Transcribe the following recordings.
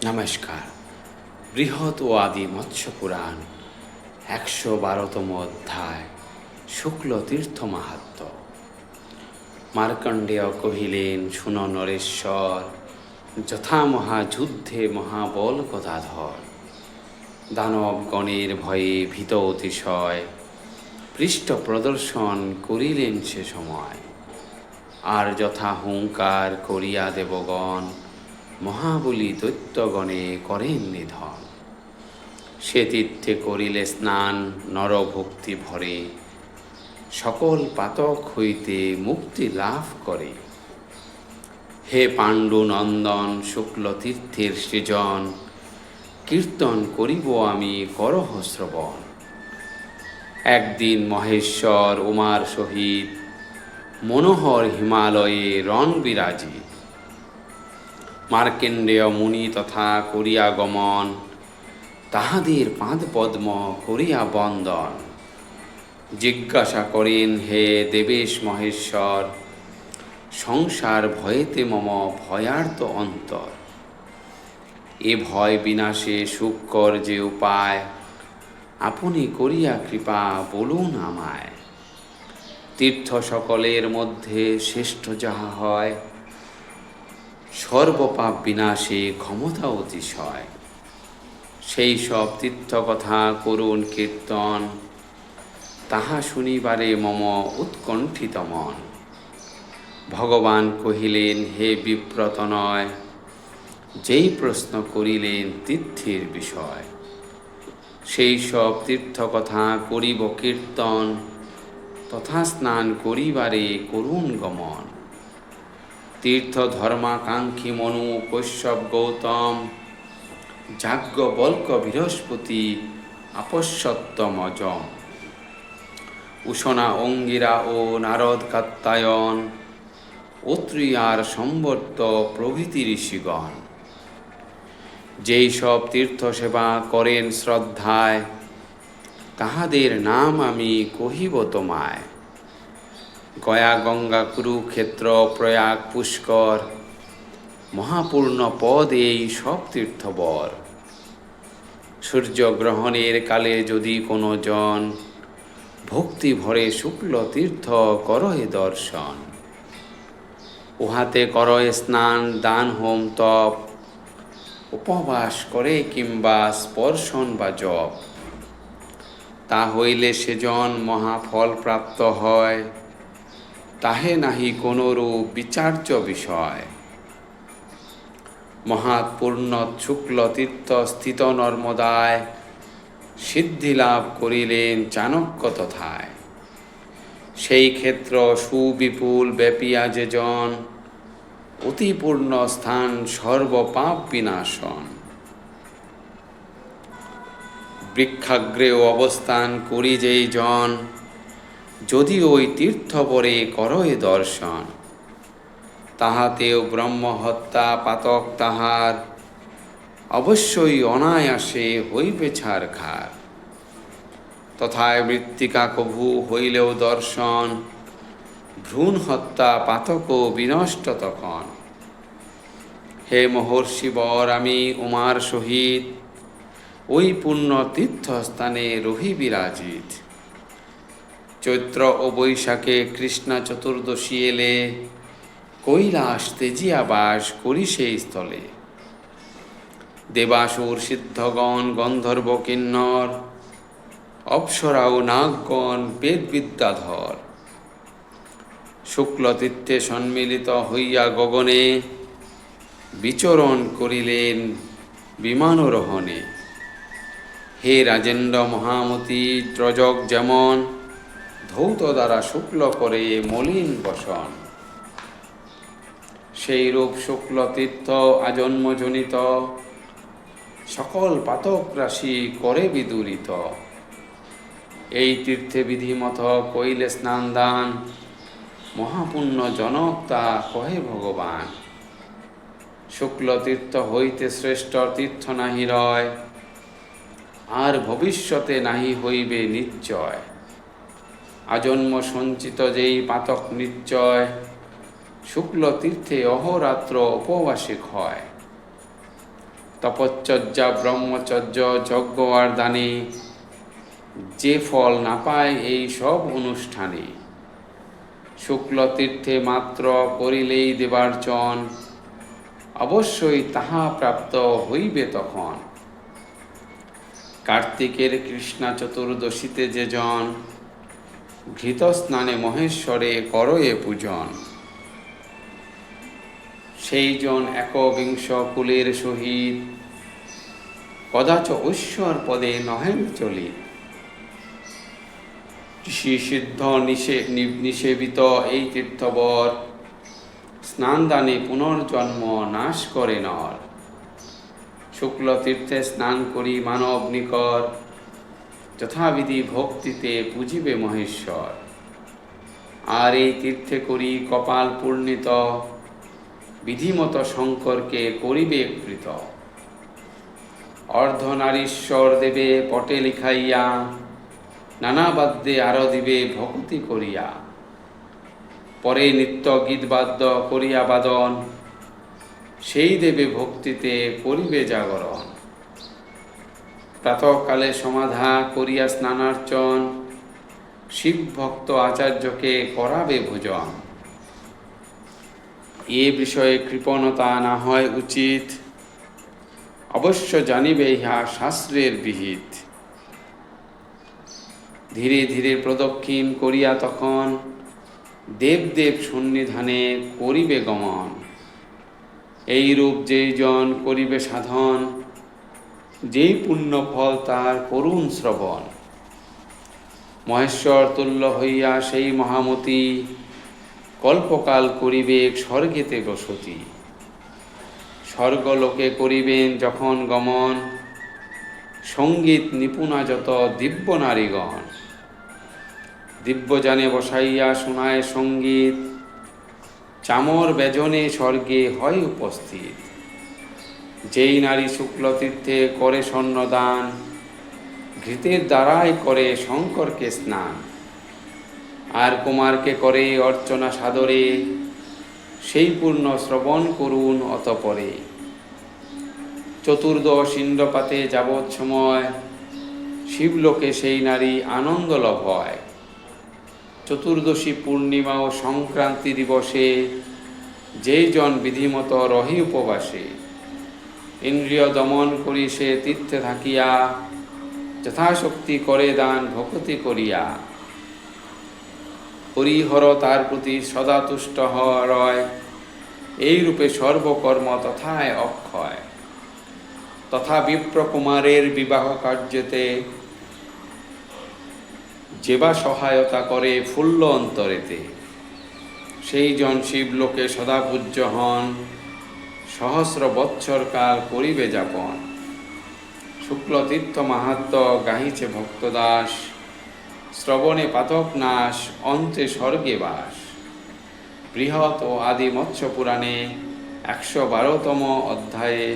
নমস্কার। বৃহৎ ও আদি মৎস্য পুরাণ ১১২তম অধ্যায় শুক্ল তীর্থ মাহাত্ম্য। মার্কণ্ডেয় কহিলেন, শুনো নরেশ্বর, যথা মহাযুদ্ধে মহাবল গদাধর দানবগণের ভয়ে ভীত অতিশয় পৃষ্ঠ প্রদর্শন করিলেন সে সময়। আর যথা হুঙ্কার করিয়া দেবগণ মহাবলী দৈত্যগণে করেন নিধন। সে তীর্থে করিলে স্নান নরভক্তি ভরে, সকল পাতক হইতে মুক্তি লাভ করে। হে পাণ্ডু নন্দন, শুক্ল তীর্থের সৃজন কীর্তন করিব আমি করহ শ্রবণ। একদিন মহেশ্বর উমার সহিত মনোহর হিমালয়ে রণ বিরাজিত। মার্কেণ্ডেয় মুনি তথা করিয়া গমন, তাহাদের পাদ পদ্ম করিয়া বন্দন। জিজ্ঞাসা করেন, হে দেবেশ মহেশ্বর, সংসার ভয়েতে মম ভয়ার্ত অন্তর। এ ভয় বিনাশে সুকর যে উপায়, আপনি করিয়া কৃপা বলুন আমায়। তীর্থ সকলের মধ্যে শ্রেষ্ঠ যাহা হয়, সর্বপাপ বিনাশে ক্ষমতা অতিশয়। সেই সব তীর্থ কথা করুণ কীর্তন, তাহা শুনিবারে মম উৎকণ্ঠিত মন। ভগবান কহিলেন, হে বিপ্রতনয়, যেই প্রশ্ন করিলেন তীর্থের বিষয়। সেই সব তীর্থ কথা করিব কীর্তন, তথা স্নান করিবারে করুণ গমন। তীর্থ ধর্মাকাঙ্ক্ষী মনু কৈশ্যপ গৌতম, যাজ্ঞবল্ক্য বৃহস্পতি আপশ্যত্তম যম। উষণা অঙ্গিরা ও নারদ কাত্যায়ন, অত্রি আর সম্বর্ত প্রভৃতি ঋষিগণ। যেই সব তীর্থ সেবা করেন শ্রদ্ধায়, তাহাদের নাম আমি কহিব তোমায়। গয়া গঙ্গা কুরুক্ষেত্র প্রয়াগ পুষ্কর, মহাপূর্ণ পদ এই সব তীর্থবর। সূর্যগ্রহণের কালে যদি কোনো জন, ভক্তি ভরে শুক্ল তীর্থ করহে দর্শন। উহাতে করহে স্নান দান হোম তপ, উপবাস করে কিংবা স্পর্শন বা জপ। তা হইলে সেজন মহাফল প্রাপ্ত হয়, তাহে নাহি কোনরূপ বিচার্য বিষয়। মহাৎপূর্ণ শুক্ল তীর্থ স্থিত নর্মদায়, সিদ্ধি লাভ করিলেন চাণক্য তথায়। সেই ক্ষেত্র সুবিপুল ব্যাপিয়া যে জন, অতিপূর্ণ স্থান সর্বপাপ বিনাশন। বৃক্ষাগ্রেও অবস্থান করি যেই জন, যদি ওই তীর্থপরে করহে দর্শন। তাহাতেও ব্রহ্মহত্যা পাতক তাহার, অবশ্যই অনায়াসে হইবে ছারখার। তথায় মৃত্তিকা কভু হইলেও দর্শন, ভ্রূণ হত্যা পাতক বিনষ্ট তখন। হে মহর্ষিবর, আমি উমার সহিত ওই পুণ্য তীর্থস্থানে রহি বিরাজিত। চৈত্র ও বৈশাখে কৃষ্ণা চতুর্দশী এলে, কৈলাস তেজিয়া বাস করি সেই স্থলে। দেবাসুর সিদ্ধগণ গন্ধর্ব কিন্নর, অপ্সরা ও নাগগণ বেদ বিদ্যাধর। শুক্ল তীর্থে সম্মিলিত হইয়া গগনে, বিচরণ করিলেন বিমানোরোহণে। হে রাজেন্দ্র মহামতি, ত্রজক যেমন ধৌত দ্বারা শুক্ল করে মলিন বসন। সেই রূপ শুক্ল তীর্থ আজন্মজনিত, সকল পাতক রাশি করে বিদূরিত। এই তীর্থে বিধিমত কইলে স্নান দান, মহাপুণ্য জনক তা কহে ভগবান। শুক্ল তীর্থ হইতে শ্রেষ্ঠ তীর্থ নাহি রয়, আর ভবিষ্যতে নাহি হইবে নিশ্চয়। আজন্ম সঞ্চিত যেই পাতক নিশ্চয়, শুক্ল তীর্থে অহরাত্র উপবাসে ক্ষয়। তপশ্চর্যা ব্রহ্মচর্য যজ্ঞ আর দানে, যে ফল না পায় এই সব অনুষ্ঠানে। শুক্ল তীর্থে মাত্র করিলেই দেবার্চন, অবশ্যই তাহা প্রাপ্ত হইবে তখন। কার্তিকের কৃষ্ণা চতুর্দশীতে যে জন, ঘৃত স্নানে মহেশ্বরে করয়ে পূজন। সেই জন একবিংশ কুলের সহিত, কদাচ ঐশ্বর পদে নহেন চলিত। ঋষি সিদ্ধ নিষেবিত এই তীর্থবর, স্নানদানে পুনর্জন্ম নাশ করে নর। শুক্ল তীর্থে স্নান করি মানব নিকর, যথাবিধি ভক্তিতে পূজিবে মহেশ্বর। আর এই তীর্থে করি কপাল পূর্ণিত, বিধিমত শঙ্করকে করিবে প্রীত। অর্ধনারীশ্বর দেবে পটে লিখাইয়া, নানা বাদ্যে আরো দিবে ভক্তি করিয়া। পরে নিত্য গীতবাদ্য করিয়া বাদন, সেই দেবে ভক্তিতে করিবে জাগরণ। প্রাতঃকালে সমাধা করিয়া স্নানার্চন, শিব ভক্ত আচার্যকে করাবে ভোজন। এ বিষয়ে কৃপণতা না হয় উচিত, অবশ্য জানিবে ইহা শাস্ত্রের বিহিত। ধীরে ধীরে প্রদক্ষিণ করিয়া তখন, দেবদেব সন্নিধানে করিবে গমন। এইরূপ যেই জন করিবে সাধন, যেই পুণ্য ফল তার করুণ শ্রবণ। মহেশ্বর তুল্য হইয়া সেই মহামতি, কল্পকাল করিবে স্বর্গেতে বসতি। স্বর্গলোকে করিবেন যখন গমন, সঙ্গীত নিপুণা যত দিব্য নারীগণ। দিব্যযানে বসাইয়া শোনায় সঙ্গীত, চামর ব্যজনে স্বর্গে হয় উপস্থিত। যেই নারী শুক্ল তীর্থে করে স্বর্ণদান, ঘৃতের দ্বারাই করে শঙ্করকে স্নান। আর কুমারকে করে অর্চনা সাদরে, সেই পূর্ণ শ্রবণ করুন অতপরে। চতুর্দশ ইন্দ্রপাতে যাবৎ সময়, শিবলোকে সেই নারী আনন্দ লাভ হয়। চতুর্দশী পূর্ণিমা ও সংক্রান্তি দিবসে, যেই জন বিধিমত রহি উপবাসে। ইন্দ্রিয় দমন করি সে তীর্থে থাকিয়া, যথাশক্তি করে দান ভক্তি করিয়া। হরিহর তার প্রতি সদা তুষ্ট রয়, এই রূপে সর্বকর্ম তথায় অক্ষয়। তথা বিপ্রকুমারের বিবাহ কার্যেতে, যেবা সহায়তা করে ফুল্ল অন্তরেতে। সেই জন শিবলোকে সদা পূজ্য হন, সহস্র বৎসর কাল করিবে যাপন। শুক্ল তীর্থ মাহাত্ম গাহিছে ভক্তদাস, শ্রবণে পাতক নাশ অন্তে স্বর্গে বাস। বৃহৎ ও আদি মৎস্য পুরাণে 112তম অধ্যায়ে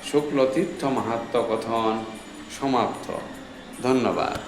শুক্ল তীর্থ মাহাত্ম কথন সমাপ্ত। ধন্যবাদ।